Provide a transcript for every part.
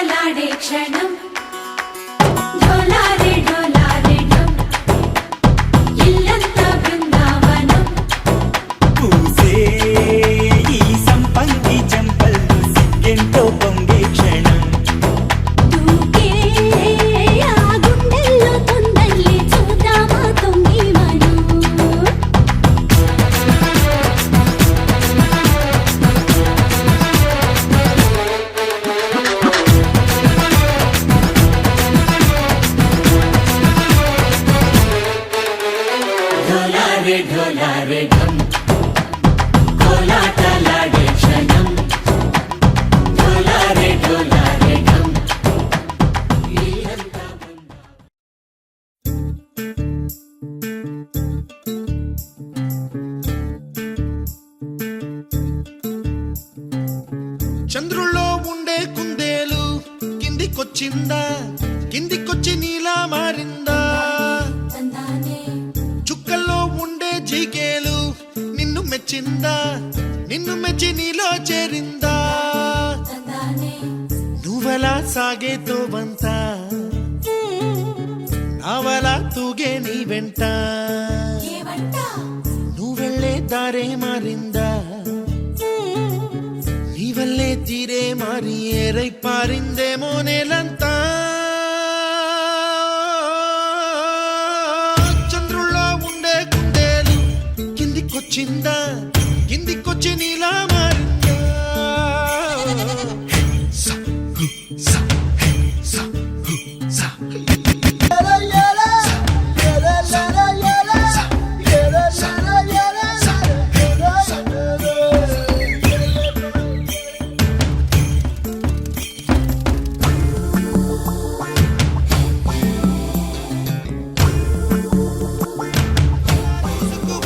కోలాటలాడే క్షణం డోలారే డోలారే డోమ్ ఇల్లంతా బృందావనం పూసే ఈ సంపంగి చెంపలు సిగ్గెంతో పొంగే క్షణం దూకే ఆ గుండెల్లో తొందల్లి చూద్దామా తొంగి మనం ढोलारे ढोलारे ढम कोलाटलाडे क्षणम ढोलारे ढोलारे ढम చంద్రుల్లో ఉండే కుందేలు కిందికొచ్చిందా కిందికొచ్చి నీలా మారిందా చుక్కల్లో ఉండే జీకేలు నిన్ను మెచ్చిందా నిన్ను మెచ్చి నీలో చేరిందా నువ్వలా సాగే తోవంత నావలా తూగే నీ వెంట నువ్వెళ్ళే దారే మారిందా నీ వల్లే తీరే మారి ఏరై పారిందేమో నేలంతా చంద్రుల్లో ఉండే కుందేలు కిందికొచ్చిందా కిందికొచ్చి నీలా మారిందా సా, హు, సా, హే, సా, హు, సా.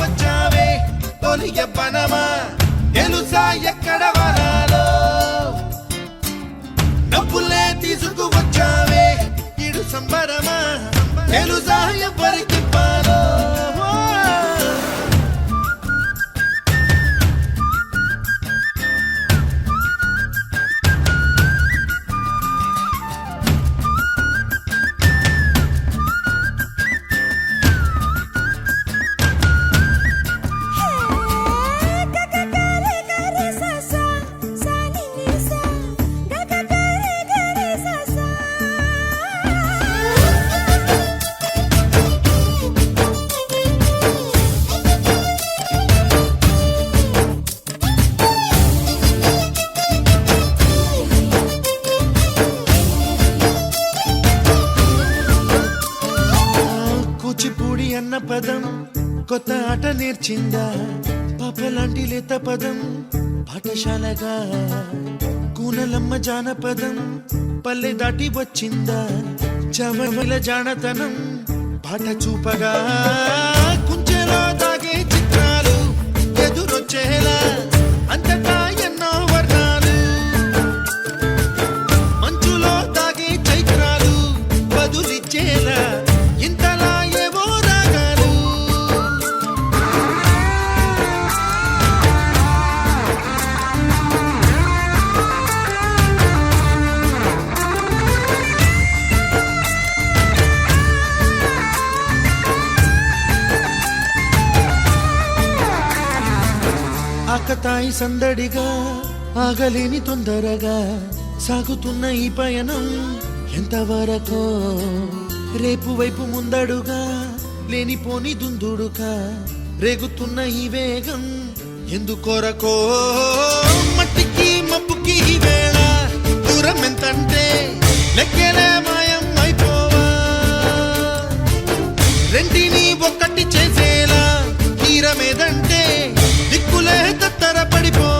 వచ్చావే తొలి యవ్వనమా తెలుసా ఎక్కడ వనాలో డబ్బులే తీసుకువచ్చావే ఇడు సంబరమా తెలుసా ఎవరికి పాలో కూచిపూడి అన్న పదం కొత్త ఆట నేర్చిందా పాపలాంటి లేత పదం పాఠశాలగా కూనలమ్మ జానపదం పల్లె దాటి వచ్చిందా చవల జానతనం పాట చూపగా కుంచెలో దాగే చిత్రాలు ఎదురొచ్చేలా అంతటా ఎన్నో వర్ణాలు మంచులో దాగే చైత్రాలు బదులిచ్చేలా ఇంతలా ఏవో రాగాలు ఆకతాయి సందడిగా ఆగలేని తొందరగా సాగుతున్న ఈ పయనం ఎంతవరకో రేపు వైపు ముందడుగా లేనిపోని దుందుడుగా రేగుతున్న ఈ వేగం ఎందుకొరకో మట్టికి మబ్బుకి ఈ వేళ దూరం ఎంతంటే లెక్కలే మాయం అయిపోవా రెంటిని ఒక్కటి చేసేలా తీరమేదంటే దిక్కులే తత్తర పడిపో